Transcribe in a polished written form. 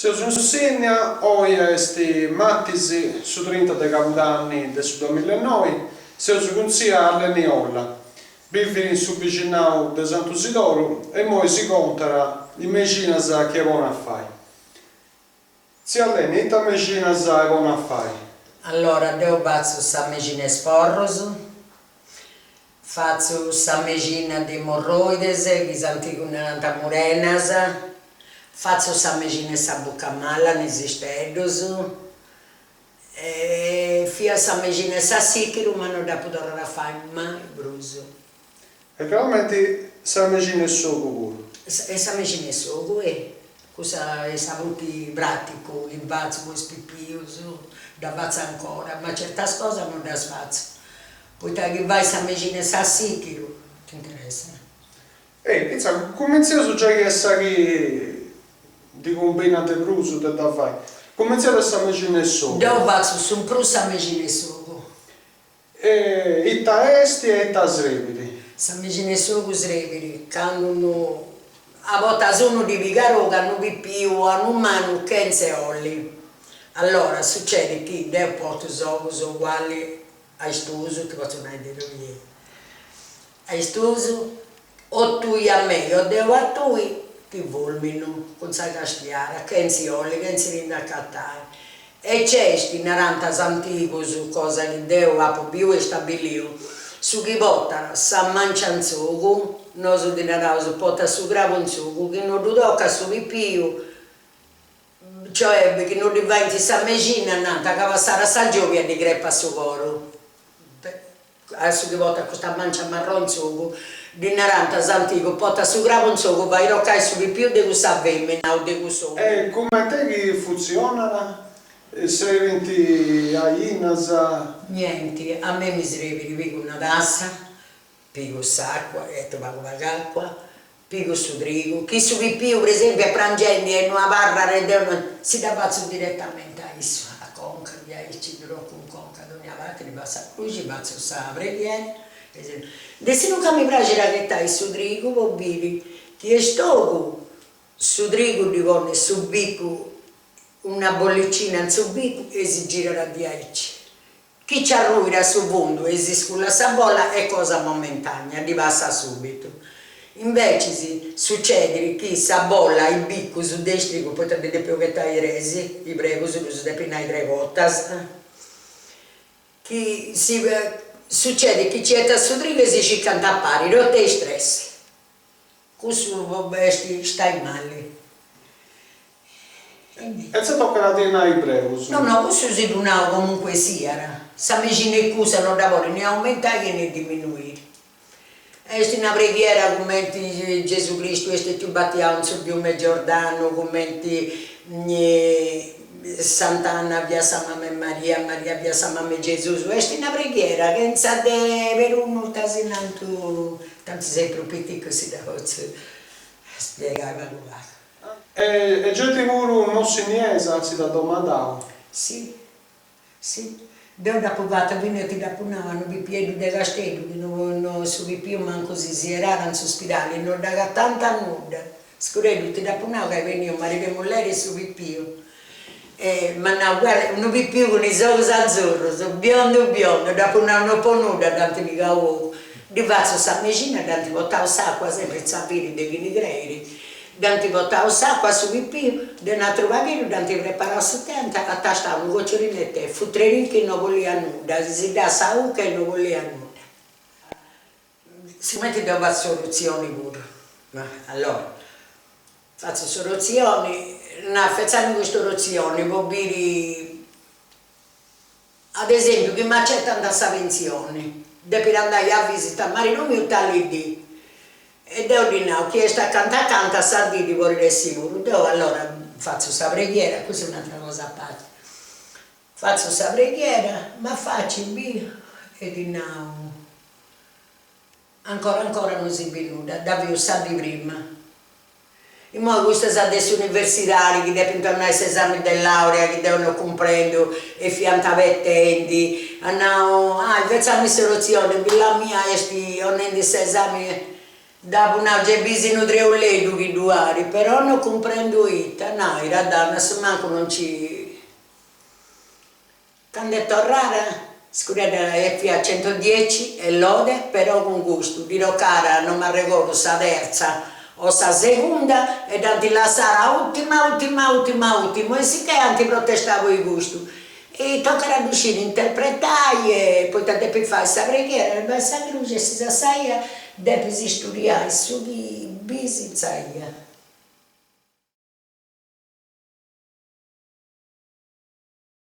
Se us insegna, oggi è Mattisi su 30 de Capodanni del 2009, se us consiglia a Leniola, vive su vicinao de Sant'Usidoro e poi si contara le medicine che vanno a fare. Si allena, che medicine vanno a fare? Allora, devo faccio sa medicina sporros, faccio sa medicina di morroides, che sono antiche nanta murenas, faccio sa medicina sa bucamala, nesisteddos, e fia sa medicina sa sichiru, ma non da poter fare mai bruso. E chiaramente sa medicina è solo pure. E sa medicina è solo, cosa è saluti pratico, il bazzo, il spipius, da bazzo ancora, ma certe cose non da spazio. Poi che vai sa medicina sa sichiru, ti interessa? Insomma, cominciamo già che sa che di combinate bruso da fare. Cominciamo a sa medicina è solo. Devo faccio su un pru sa medicina è solo. E ta esti e ta srevidi. Sa medicina è solo srevidi, quando a volte sono di vigaro che non vi più, hanno un mano che non si olli. Allora succede che devo portare giochi uguali a stuso, ti faccio una idea di a stuso, o tu a me, o devo a tu, ti volmino, con sa castiara, che non si olli, che non si rinde a cattare. E c'è sti 40 antichi su cosa che devo a più e stabilito, su chi vota sa mangianzogo, non so di narrare, su porta su gravonzogo, che non lo tocca su più, cioè che non diventi sa medicina, nata, che va a stare sa giovia di grepa su coro. Adesso che vota questa mancia marronzogo, di 40 antico, porta su gravonzogo, vai a roccare su più di questa femmina o di questo. E come te che funzionano? Se eventi a Inasa? Niente, a me mi serve pigo una tassa, pigo l'acqua, e trovo l'acqua, pigo su trigo. Chi su più, per esempio, a Prangendi e una barra si dà pazzo direttamente a isso, a conca, via il cidro con conca, ogni volta li passa a cruci, pazzo sa, preghiere. Adesso non mi piace la che su trigo, vuol dire che sto su trigo di vonne su bicco, una bollicina in su bicco e si gira di aici. Chi ci arruira su fondo e si sculla sa bolla è cosa momentanea, di passa subito. Invece succede che sa bolla il bicco su destro, poi potete più che i resi, i prego su depinare 3 volte. Succede che c'è su trigo e si ci canta a pari, rotte e stress. Questo stai male. E se tocca la tena i brevi? No, questo si donava comunque sia. Sa medicina e cosa non da vuole né aumentare né diminuire. È una preghiera come Gesù Cristo è più battiamo su fiume Giordano, come Sant'Anna via Sa Mamma Maria, Maria via Sa Mamma Gesù. È una preghiera che non sa per uno tanto sei proprio così da spiegare. E già ti vuole non si niesa, si da domandavo. Sì. Devo da povata venuti da punavano i piedi del castello, che non su più manco si erano sospirali, non da tanta nuda. Scurello ti da punavo che venivo marito e moglie su più. Ma no, guarda, non più con i occhi azzurri, biondo, da punavano un po' nuda, tanto mi cavo. Di faccio sa medicina, tanto portavo l'acqua sempre sapere dei greci. Danti portavo l'acqua su più, da una trovavino, danti preparavo 70, attastavo un gocciolino e te, fu 3 ricchi e non voleva nulla, si dà sauca e non voleva nulla. Si mette da fare soluzioni pure. Allora, faccio soluzioni, facciamo queste soluzioni, vuol dire, ad esempio, che mi accettano da questa pensione, per andare a visitare, ma non mi tali lì. E devo dire no, chi sta canta, sa di volere sicuro. Allora faccio questa preghiera, questa è un'altra cosa a parte. Faccio questa preghiera, ma faccio via e di no. Ancora non si è venuta, davvero sa di prima. E ora queste sono adesso universitari che devono tornare agli esami di laurea, che devono comprendere e fiantavettenti. Facciamo soluzione, la mia è che non è esami. dopo una c'è bisogno di un ledo che duare, però non comprendo ita, no, in realtà se manco non ci... Quando è tornata, scusate, è a 110 e lode, però con gusto, dirò cara, non mi ricordo sa terza o sa seconda, e tanti la sarà ultima, e sì che anti protestavo il gusto. E tocca ad uscire, interpretare, e poi tanto per fare questa preghiera, e questa croce si sa, devi studiare su di bisi,